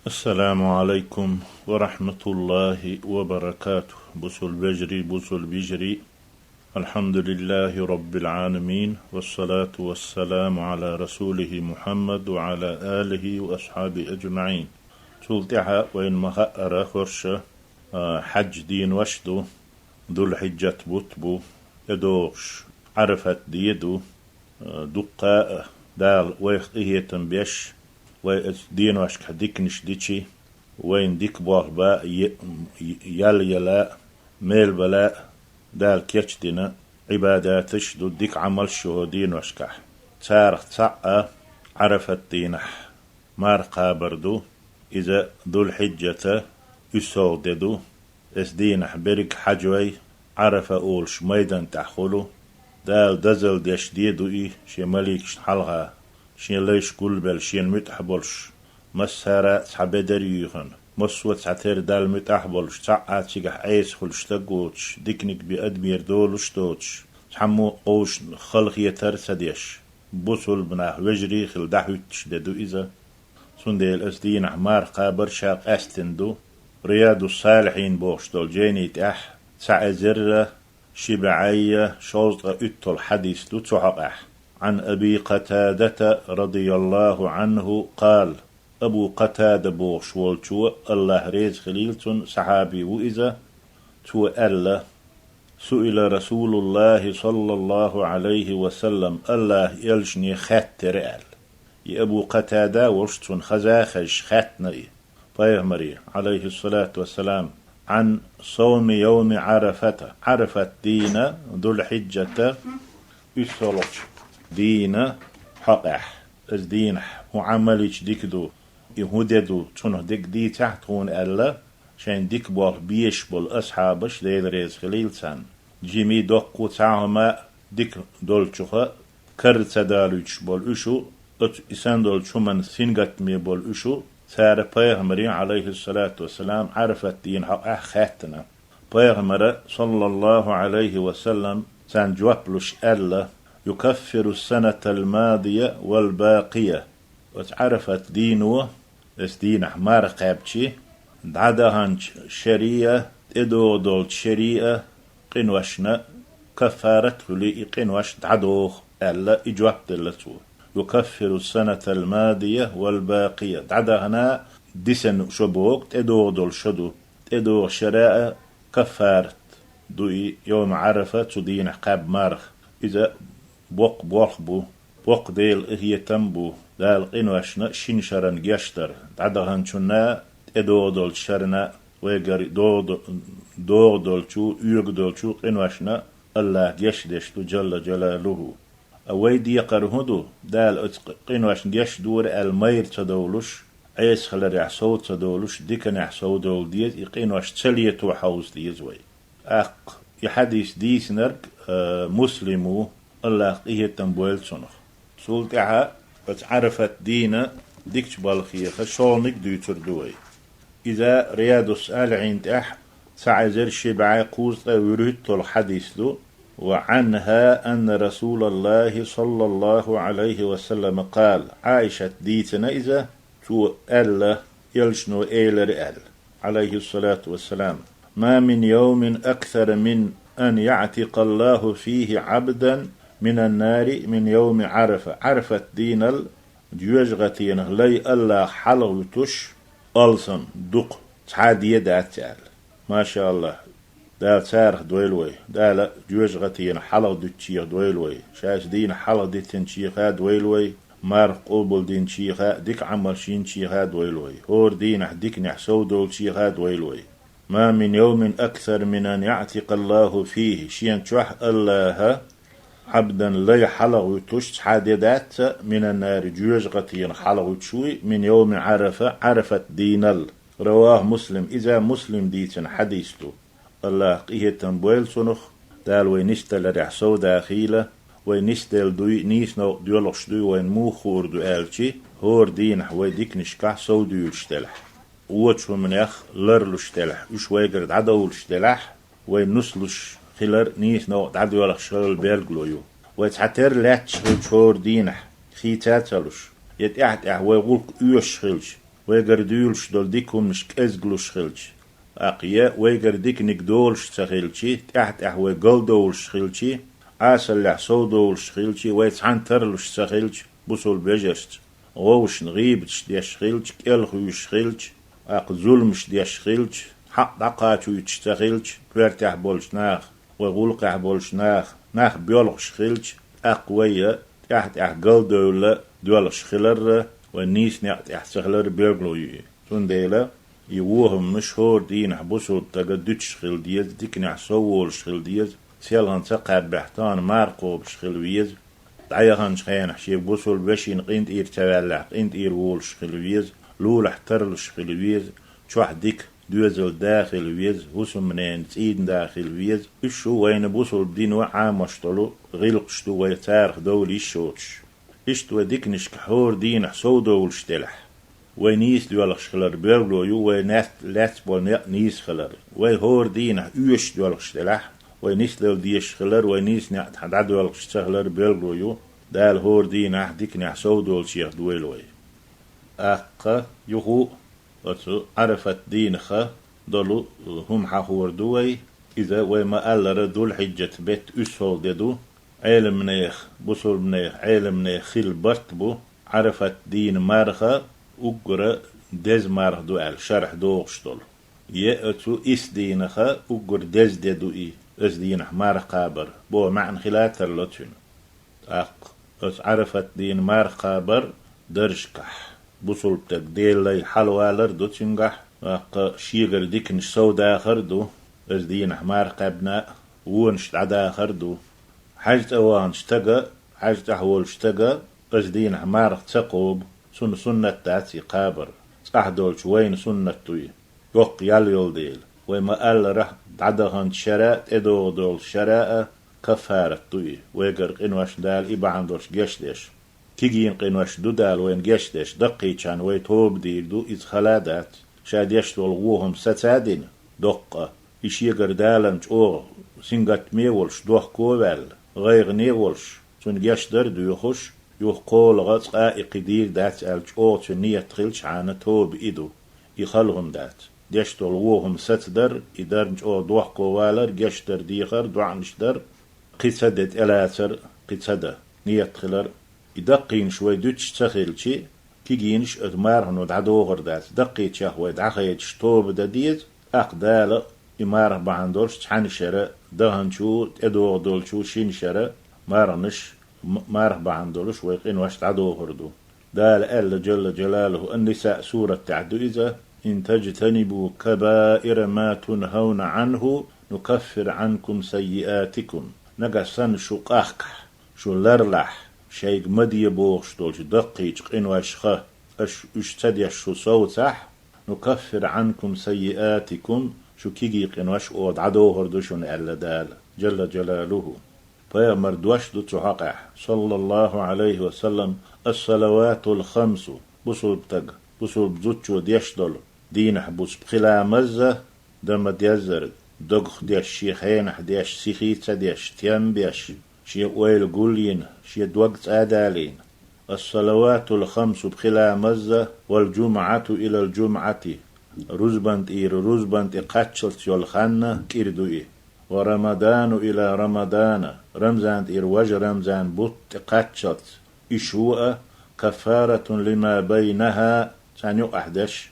السلام عليكم ورحمة الله وبركاته. بوسل بجري. الحمد لله رب العالمين، والصلاة والسلام على رسوله محمد وعلى آله وأصحابه أجمعين. سلطحة وإن مخأر خرش حج دين وشدو ذو الحجة بوتبو يدوش عرفت ديدو دقاء دال ويخطيه تنبيش دين واش كديك نشديتشي وين ديك بوغ با يلا ميل بلا دال كيتش دينا عباداتش دو ديك عمل شو دين واش كح تارخ تسعة عرفت دينح مارقا بردو إذا ذو الحجة يسوغ ددو اس دينح برك حجوي عرف أولش ميدان تحخلو دال دزل ديش ديدو شي مليكش حلغا شين ليش كل بل شين متحبولش مسارة سحبدري يخن مسوت سعتير دال متحبولش ساعات سيجح عيس خلش تقوتش ديكنك بأدمير دولش توتش سحمو قوش خلق يتر سديش بوصل بناه وجري خل دحوتش ددو إذا سنديل أسدين أحمار قابر شاق أستندو رياض الصالحين بوش دول جينيت سع زرة شبعية شوط أتل حديث دو تحق عن أبي قتادة رضي الله عنه قال أبو قتادة بوش والتو الله ريز خليلتون صحابي وإذا تو ألا سئل رسول الله صلى الله عليه وسلم الله يلشني خاتر أل يا أبو قتادة وشتون خزاخش خاتنئي بيغمري عليه الصلاة والسلام عن صوم يوم عرفة دين ذو الحجة يسولوش دين حقح از دين وعمليش ديكدو يهوددو تونه ديك دي تحتون ألا شان ديك بول بيش بول أصحابش ديل ريز خليل سان جيمي دوكو تعهما ديك دولچوخا كرت دالوش بول أشو إسان دولچو من سنغت مي بول أشو سار بيغمري عليه الصلاة والسلام عرفت دين حقح خاتنا بيغمر صلى الله عليه وسلم سان جوابلوش ألا يكفر السنة الماضية والباقية وتعرفت دينه اس دين حمار قابتشي دعدهن شريعة ادو دول شريعة قنوشنا كفارته لي قنوش دعدوخ ألا إجواب دلتو يكفر السنة الماضية والباقية دعدهنا ديسن شبوك ادو دول شدو ادو شريعة كفارت دوي يوم عرفة تدين قاب مارخ إذا بوق ديل هي تنبو دال قنوشنا شنشرن جشتر دعدهن شنا ادو دول شرنا ويقري دو دول شو يوغ دول شو قنوشنا الله جشدش جل جلاله اويدي يقرهدو دال قنوشن جش دور المير تدولش عيس خلر يحسو تدولش ديكن يحسو دول ديز يقينوش تسليتو حوز ديز وي يحديث ديس نرك مسلمو الله إيه تنبويل سنخ سلطعها وتعرفت دينا ديكش بالخيخة شونك ديتر دوي إذا رياض السؤال عند سعزر شبعي قوز ورهت الحديث دو وعنها أن رسول الله صلى الله عليه وسلم قال عائشة ديتنا إذا تو ألا يلشنو إيلر أل عليه الصلاة والسلام ما من يوم أكثر من أن يعتق الله فيه عبدا من النار من يوم عرفت دين الجوجغتين لي الله حلوتش ألسن دق تعادية داتال ما شاء الله دا تارخ دويلوي دا لا جوجغتين حلو دتشيخ دويلوي شاش دين حلو دتن شيخا دويلوي مارق قبل دين شيخا ديك عمر شين شيخا دويلوي هور دين ديك نحسو دول شيخا دويلوي ما من يوم أكثر من أن يعتق الله فيه شين تشوح الله عبدا لا حلغ تش حاددات من النار جوجغتين حلغ تشوي من يوم عرفت دينل رواه مسلم إذا مسلم ديتن حديثته الله قيه تنبويل سنخ دال وينستل رحسو داخيلة وينستل دوي نيسنو ديولوش دوي وين مو خور دو آلشي هور دين حوي ديك نشكح سو ديولشتلح ووتشو من يخ لرلشتلح وش ويقرد عدولشتلح وين نسلش خلر نيس نو دعدو ولا شغل بيرجلو وتحتر لا تشغل شور دينح خيتاتلوش يتقعد ويقول يوش خلش ويقر ديولش دول ديكم مش كأزقلوش خلش أقيا ويقر ديك نقدولش تخيلشي تحت أحوي قل دولش خلشي عاسل لحسو دولش خلشي ويتحان ترلش تخيلش بوصل بجشت غوش نغيبتش ديش خلش كالخوش خلش أق ظلمش ديش خلش حق دقاتو يتشتغلش بيرتاح بولش ناخ وغلقح بولش ناخ بيولغش خلش أقوية تحت قل دولة دولش خلر والنيس نعت احسخلر بيرغلو تنديلا يوهم مشهور دين حبسو تقدتش خل ديز ديك نحسوول شخل ديز سيالهن تقعد بحتان مارقو بشخل ويز دعيهن شخين حشي بوصل بشين قينت إير تبالح قينت إير وول شخل ويز لول احترل شخل ويز شوح ديك دوزل داخل ويز وسم منين تسيد داخل ويز إشو وين بوصل بدين وعام اشتلو غيلقشتو ويتارخ دولي الشوتش إشتو ديك نشكحور دين حسو دول شتلح وينيس دولخ خلر بيرغلو يو وينات لات بول نيس خلر ويهور دين يوش دولخ شتلح وينيس دول ديش خلر وينيس نعت حد دولخ شتخلر بيرغلو يو دال هور دين ديك نحسو دول شيخ دويلوي أقا يهو عرفت دينخ دولو هم حهور دوي إذا وما ألر دول حجة بيت أسهل ددو علم نيخ بصر نيخ علم نيخ خيل برتبو عرفت دين مارخة أقرأ دز مارخ دو على شرح دوغشتول يأتو إس دينخة أقر دز ددو إي إس دينخ مارخ قابر بو معن خلات اللتون عرفت دين مارخ قابر درشكح بصر تقديل لي حلوالر دو تنجح شيغر ديكنش سودا خردو إس دينخ مارخ قابنا ونش عدا خردو حاجة أوان اشتقى حاجة أحوال اشتقى قصدين حمارق تقوب سنة تاتي قابر صح دولش وين سنة توي يوق يال ديل وما قال رح عدهن شراء ادو دول شراء كفارة توي ويقر قنواش دال إبا عندوش جشدش كيجين قنواش دو دال وين جشدش دقي كان ويتوب ديل دو إذ خلادات شاد يشتول غوهم ستادين دقة إش يقر دالنش أوغ سنغت ميولش دوح كوبال غير نيولش تون جشدر دو يخش يقول غاز قائق دير دات ألش أو تنية تخلش عانة توب إدو يخلهم دات ديشتول ووهم ستدر إدارنج أو دوح كوالر جشدر ديخر دوعنش در قصدت ألاتر قصدة نية تخلر إدقين شوي دوتش تخلشي كيجينش أدمارهن ودعدوغر دات دقيت شهوة دعخيتش توب دا ديز أقدال إماره بعندورش تحن شرا دهنشو تدوغ دولشو شين شرا مارنش ماره بعندورش ويقين واش تعدوغر دو دال ألا جل جلاله النساء سورة تعدو إذا إن تجتنبوا كبائر ما تنهون عنه نكفر عنكم سيئاتكم نقصن شو قاحكح شو لرلح شيء مدي بوغش دولش دقيج قين واشخه اشتدي شو صوتح نكفر عنكم سيئاتكم شو كيجي قنواش أود عدوهر دوشون ألا دال جل جلاله فيامر دوش دو تحقح صلى الله عليه وسلم الصلوات الخمس بصل بتق بصل بزوتشو ديشدل دين حبوس بخلا مزة دم ديزر دقخ ديش شيخين ديش سيخيتة ديش تيام بيش شي ويل قولين شي دوقت آدالين الصلوات الخمس بخلا مزة والجمعة إلى الجمعة رزبنت رزبنت قاتشلت يولخانة كيردوئي ورمضان إلى رمضان رمزان وج رمزان بوت قاتشلت إشوء كفارة لما بينها سانيو أحدش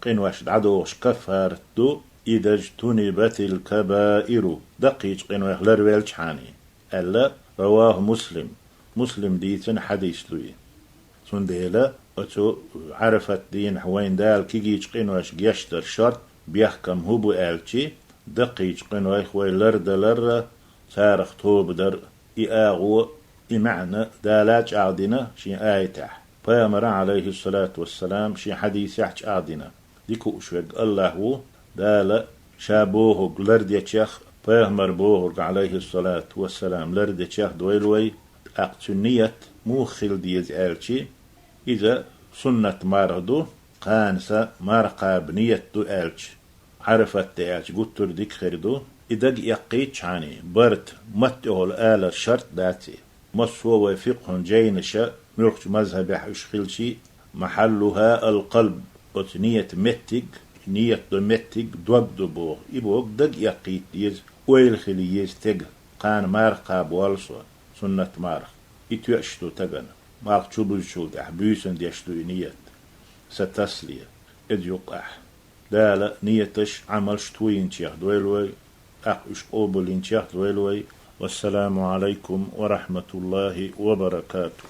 قنواش دعدوش كفارة دو إذا اجتنبت الكبائر دقيق قنواش لرويلش حاني ألا رواه مسلم ديتن حديث لوي سنديلا أتو عرفت دين حوين دال كيجيج قنواش جيشتر شرط بيحكم هبو آلتي دقيج قنواش خوي لرد لر سارخ توب در إياغو إمعنى دالات عادنا شي آيتح فيامر عليه الصلاة والسلام شي حديث يحج عادنا ديكو أشوك الله دال شابوه لرد يتشيخ فيامر بوه عليه الصلاة والسلام لرد يتشيخ دويلوي أقتنية موخل ديز آلتي إذا سنة ماردو قانسة مارقا بنية دو آلش عرفت آلش قطر ديك خيردو إذا يقيت شاني برت متهول آل شرط داتي مصو وفقه جينشا ملقش مذهب يحشخلشي محلها القلب أت نية متج نية دو متج دوغ دو بو إبوغ دق يقيت يز ويل خلي يز تج قان مارقا بوالسو سنة مارق إتوشتو تجن مارق شبل شو بيسن ديشتو نية ستسلية إد يقع لا نيتش عمل شتوين تيخ دويلوي أقش أوبلين تيخ دويلوي والسلام عليكم ورحمة الله وبركاته.